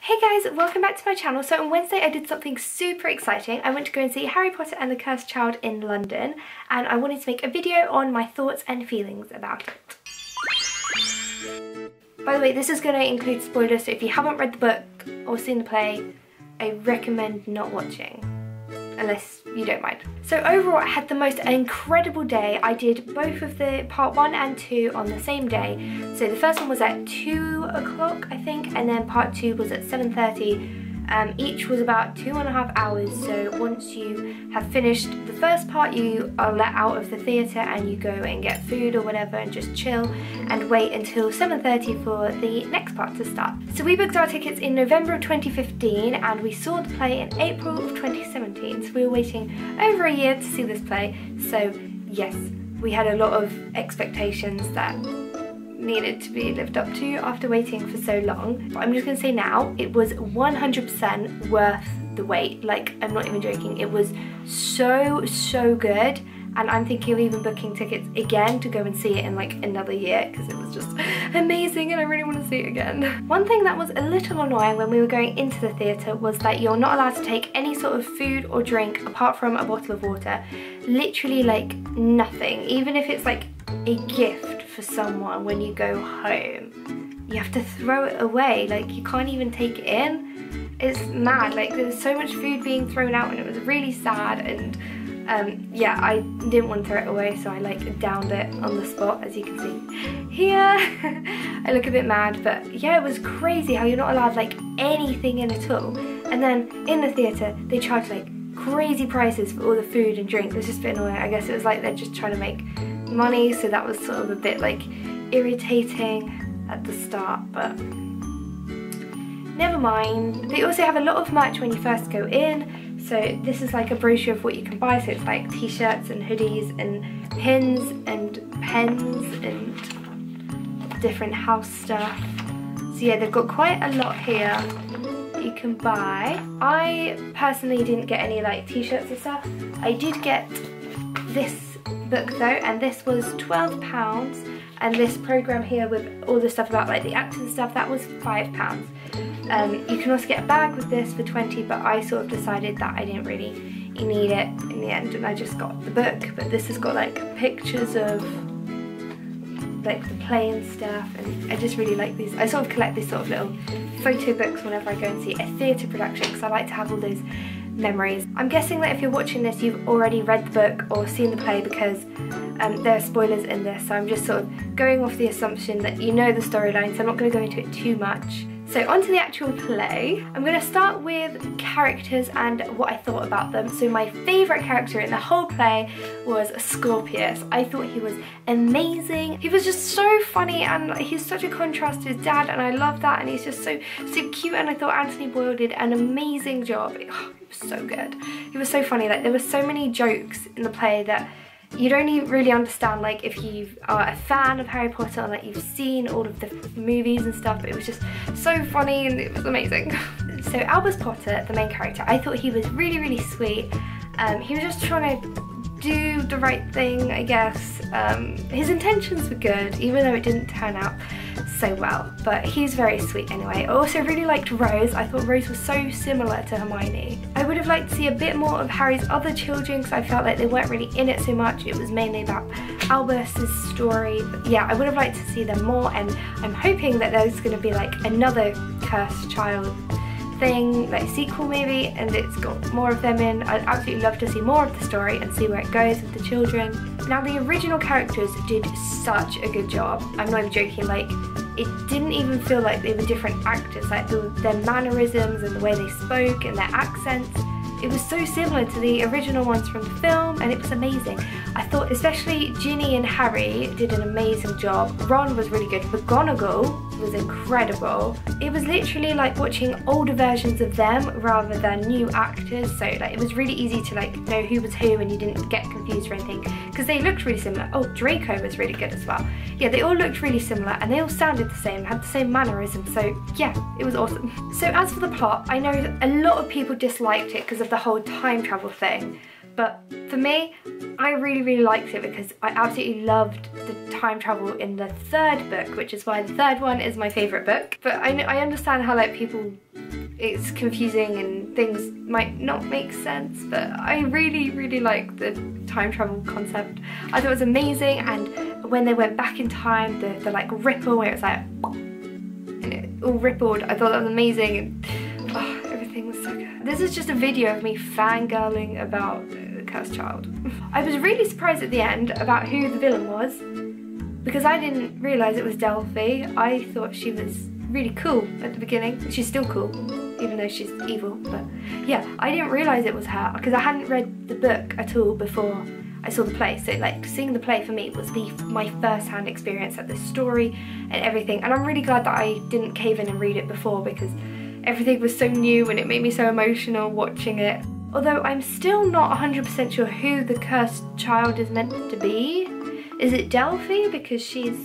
Hey guys, welcome back to my channel. So on Wednesday I did something super exciting. I went to go and see Harry Potter and the Cursed Child in London, and I wanted to make a video on my thoughts and feelings about it. By the way, this is going to include spoilers, so if you haven't read the book or seen the play, I recommend not watching, unless you don't mind. So overall I had the most incredible day. I did both of the part 1 and 2 on the same day. So the first one was at 2 o'clock I think, and then part 2 was at 7:30. Each was about 2.5 hours, so once you have finished the first part you are let out of the theatre and you go and get food or whatever and just chill and wait until 7:30 for the next part to start. So we booked our tickets in November of 2015 and we saw the play in April of 2017, so we were waiting over a year to see this play. So yes, we had a lot of expectations that needed to be lived up to after waiting for so long. But I'm just gonna say now, it was 100% worth the wait. Like, I'm not even joking, it was so good, and I'm thinking of even booking tickets again to go and see it in like another year because it was just amazing and I really want to see it again. One thing that was a little annoying when we were going into the theatre was that you're not allowed to take any sort of food or drink apart from a bottle of water. Literally like nothing, even if it's like a gift for someone when you go home. You have to throw it away, like you can't even take it in. It's mad, like there was so much food being thrown out and it was really sad, and yeah, I didn't want to throw it away, so I like downed it on the spot, as you can see here. I look a bit mad, but yeah, it was crazy how you're not allowed like anything in at all. And then in the theatre they charge like crazy prices for all the food and drink. It was just a bit annoying. I guess it was like they're just trying to make money, so that was sort of a bit like irritating at the start, but never mind. They also have a lot of merch when you first go in. So this is like a brochure of what you can buy, so it's like t-shirts and hoodies and pins and pens and different house stuff. So yeah, they've got quite a lot here that you can buy. I personally didn't get any like t-shirts and stuff. I did get this book though, and this was £12, and this program here with all the stuff about like the actors and stuff, that was £5. You can also get a bag with this for 20, but I sort of decided that I didn't really need it in the end, and I just got the book. But this has got like pictures of like the play and stuff, and I just really like these. I sort of collect these sort of little photo books whenever I go and see a theatre production, because I like to have all those memories. I'm guessing that if you're watching this you've already read the book or seen the play, because there are spoilers in this, so I'm just sort of going off the assumption that you know the storyline, so I'm not going to go into it too much. So on to the actual play. I'm going to start with characters and what I thought about them. So my favourite character in the whole play was Scorpius. I thought he was amazing. He was just so funny, and he's such a contrast to his dad, and I love that, and he's just so cute, and I thought Anthony Boyle did an amazing job. He was so good. He was so funny. Like, there were so many jokes in the play that you don't even really understand, like if you are a fan of Harry Potter or like you've seen all of the movies and stuff, but it was just so funny and it was amazing. So Albus Potter, the main character, I thought he was really sweet. He was just trying to do the right thing, I guess. His intentions were good, even though it didn't turn out so well, but he's very sweet anyway. I also really liked Rose. I thought Rose was so similar to Hermione. I would have liked to see a bit more of Harry's other children, because I felt like they weren't really in it so much. It was mainly about Albus's story, but yeah, I would have liked to see them more, and I'm hoping that there's going to be like another Cursed Child thing, like sequel maybe, and it's got more of them in. I'd absolutely love to see more of the story and see where it goes with the children. Now the original characters did such a good job. I'm not even joking, like it didn't even feel like they were different actors, like their mannerisms and the way they spoke and their accents. It was so similar to the original ones from the film, and it was amazing. I thought especially Ginny and Harry did an amazing job. Ron was really good. McGonagall was incredible. It was literally like watching older versions of them rather than new actors, so like it was really easy to like know who was who, and you didn't get confused or anything because they looked really similar. Oh, Draco was really good as well. Yeah, they all looked really similar and they all sounded the same, had the same mannerisms, so yeah, it was awesome. So as for the plot, I know a lot of people disliked it because of the whole time travel thing, but for me, I really liked it because I absolutely loved the time travel in the third book, which is why the third one is my favourite book. But I understand how like people it's confusing and things might not make sense, but I really like the time travel concept. I thought it was amazing, and when they went back in time, the like ripple where it was like, and it all rippled, I thought that was amazing, and oh, everything was so good. This is just a video of me fangirling about the cursed child. I was really surprised at the end about who the villain was, because I didn't realise it was Delphi. I thought she was really cool at the beginning. She's still cool, even though she's evil, but yeah, I didn't realise it was her because I hadn't read the book at all before I saw the play. So like seeing the play for me was my first-hand experience at the story and everything, and I'm really glad that I didn't cave in and read it before, because everything was so new and it made me so emotional watching it. Although I'm still not 100% sure who the cursed child is meant to be. Is it Delphi because she's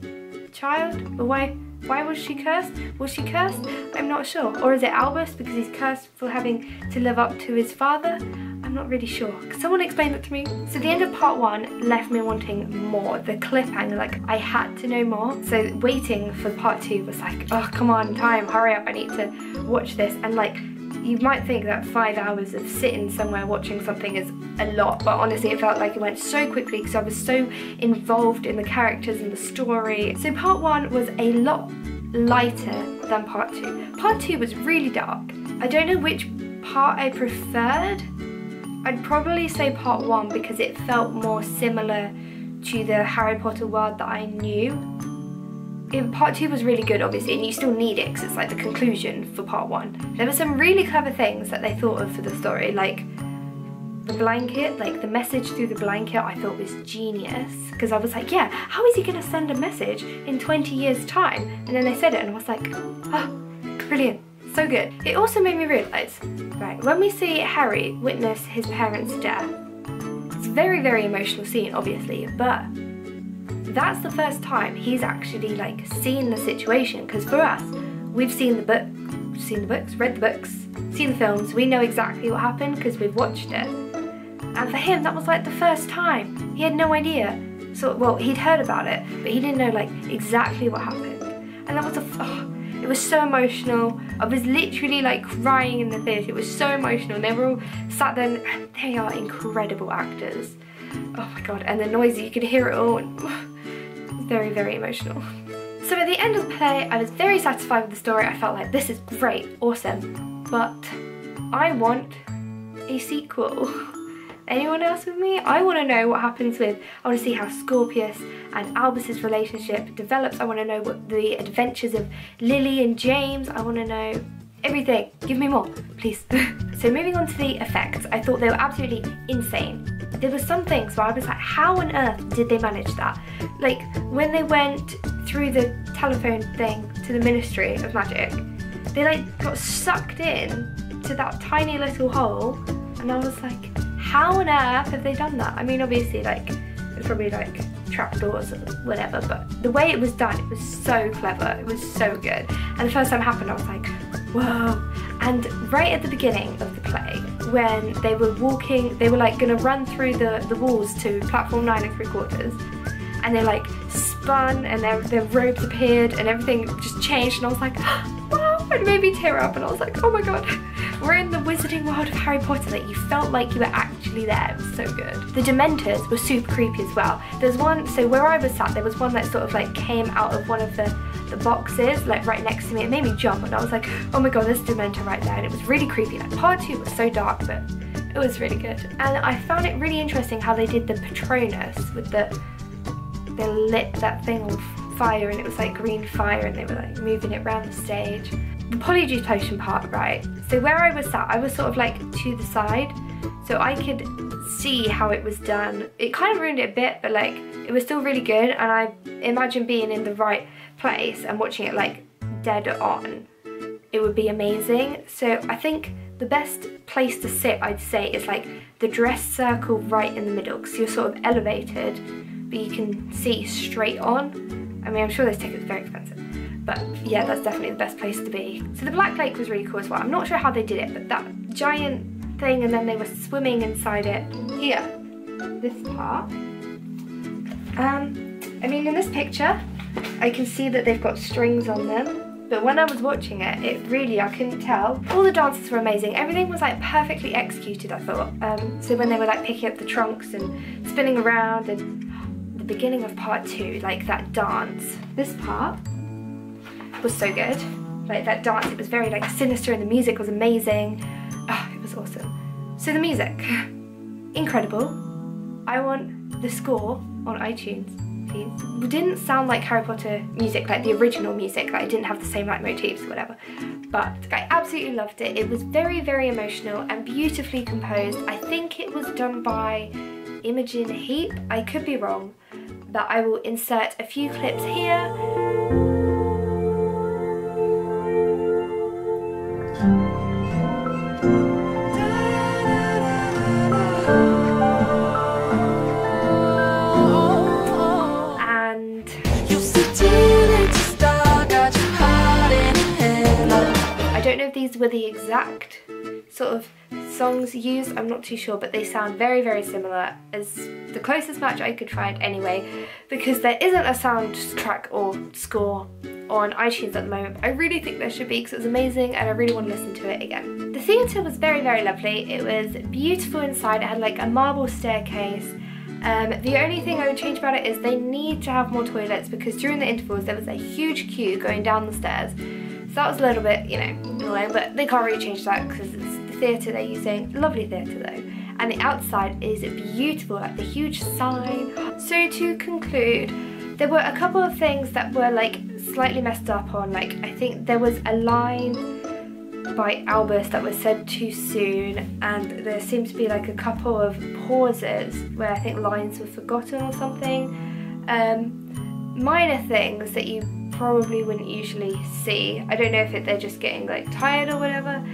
a child? But why was she cursed? Was she cursed? I'm not sure. Or is it Albus because he's cursed for having to live up to his father? I'm not really sure. Could someone explain it to me? So the end of part 1 left me wanting more. The cliffhanger, like I had to know more. So waiting for part 2 was like, oh come on, time, hurry up, I need to watch this. And like, you might think that 5 hours of sitting somewhere watching something is a lot, but honestly it felt like it went so quickly because I was so involved in the characters and the story. So part 1 was a lot lighter than part 2. Part 2 was really dark. I don't know which part I preferred. I'd probably say part 1 because it felt more similar to the Harry Potter world that I knew. Part 2 was really good, obviously, and you still need it because it's like the conclusion for part 1. There were some really clever things that they thought of for the story, like the blanket, like the message through the blanket I thought was genius, because I was like, yeah, how is he going to send a message in 20 years time? And then they said it and I was like, oh, brilliant, so good. It also made me realise, right, when we see Harry witness his parents' death, it's a very emotional scene, obviously, but that's the first time he's actually like seen the situation, because for us, we've seen the book, read the books, seen the films, we know exactly what happened because we've watched it. And for him, that was like the first time. He had no idea. So, well, he'd heard about it, but he didn't know like exactly what happened. And that was it was so emotional. I was literally like crying in the theatre. It was so emotional. And they were all sat there, and they are incredible actors. Oh my god, and the noise, you could hear it all. Very emotional. So at the end of the play, I was very satisfied with the story. I felt like this is great, awesome, but I want a sequel. Anyone else with me? I want to know what happens with, I want to see how Scorpius and Albus's relationship develops. I want to know what the adventures of Lily and James, I want to know everything. Give me more, please. So moving on to the effects, I thought they were absolutely insane. There were some things where I was like, how on earth did they manage that? Like when they went through the telephone thing to the Ministry of Magic, they like got sucked in to that tiny little hole, and I was like, how on earth have they done that? I mean, obviously like it's probably like trapdoors or whatever, but the way it was done, it was so clever, it was so good. And the first time it happened, I was like, whoa. And right at the beginning of the play, when they were walking, they were like gonna run through the walls to platform 9 3/4, and they like spun and their robes appeared and everything just changed, and I was like, wow, it made me tear up, and I was like, oh my god, we're in the wizarding world of Harry Potter. Like you felt like you were actually there. It was so good. The Dementors were super creepy as well. There's one, so where I was sat, there was one that sort of like came out of one of the boxes, like right next to me. It made me jump, and I was like, oh my god, there's a Dementor right there, and it was really creepy. Like part 2 was so dark, but it was really good. And I found it really interesting how they did the Patronus with they lit that thing on fire, and it was like green fire, and they were like moving it around the stage. The Polyjuice Potion part, right? So where I was sat, I was sort of like to the side, so I could see how it was done. It kind of ruined it a bit, but like it was still really good, and I imagine being in the right place and watching it like dead on, it would be amazing. So I think the best place to sit, I'd say, is like the dress circle right in the middle, because you're sort of elevated, but you can see straight on. I mean, I'm sure those tickets are very expensive, but yeah, that's definitely the best place to be. So the Black Lake was really cool as well. I'm not sure how they did it, but that giant thing, and then they were swimming inside it. Here, this part. I mean, in this picture, I can see that they've got strings on them, but when I was watching it, it really, I couldn't tell. All the dances were amazing. Everything was like perfectly executed, I thought. So when they were like picking up the trunks and spinning around, and the beginning of part 2, like that dance, this part was so good. Like that dance, it was very like sinister, and the music was amazing. Oh, it was awesome. So the music, incredible. I want the score on iTunes, please. It didn't sound like Harry Potter music, like the original music, like it didn't have the same like motifs or whatever. But I absolutely loved it. It was very, very emotional and beautifully composed. I think it was done by Imogen Heap. I could be wrong, but I will insert a few clips here. I don't know if these were the exact sort of songs used, I'm not too sure, but they sound very, very similar, as the closest match I could find anyway, because there isn't a soundtrack or score on iTunes at the moment. I really think there should be, because it was amazing and I really want to listen to it again. The theatre was very, very lovely. It was beautiful inside. It had like a marble staircase. The only thing I would change about it is they need to have more toilets, because during the intervals there was a huge queue going down the stairs. So that was a little bit, you know, annoying, but they can't really change that because it's the theatre they're using. Lovely theatre though. And the outside is beautiful, like the huge sign. So to conclude, there were a couple of things that were like slightly messed up on. Like, I think there was a line by Albus that was said too soon, and there seemed to be like a couple of pauses where I think lines were forgotten or something. Minor things that you probably wouldn't usually see. I don't know if they're just getting like tired or whatever,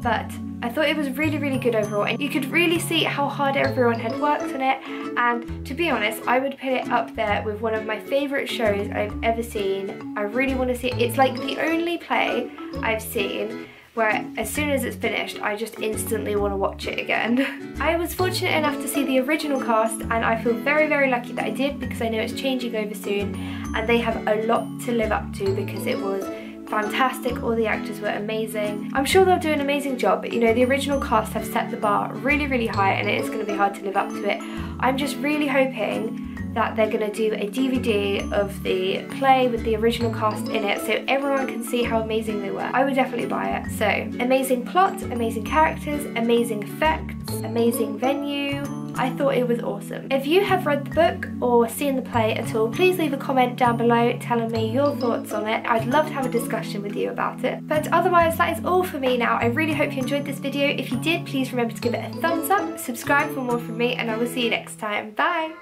but I thought it was really, really good overall, and you could really see how hard everyone had worked on it. And to be honest, I would put it up there with one of my favourite shows I've ever seen. I really want to see it. It's like the only play I've seen where as soon as it's finished, I just instantly want to watch it again. I was fortunate enough to see the original cast, and I feel very, very lucky that I did, because I know it's changing over soon and they have a lot to live up to, because it was fantastic. All the actors were amazing. I'm sure they'll do an amazing job, but you know, the original cast have set the bar really, really high, and it is going to be hard to live up to it. I'm just really hoping that they're going to do a DVD of the play with the original cast in it, so everyone can see how amazing they were. I would definitely buy it. So, amazing plot, amazing characters, amazing effects, amazing venue. I thought it was awesome. If you have read the book or seen the play at all, please leave a comment down below telling me your thoughts on it. I'd love to have a discussion with you about it. But otherwise, that is all for me now. I really hope you enjoyed this video. If you did, please remember to give it a thumbs up, subscribe for more from me, and I will see you next time. Bye!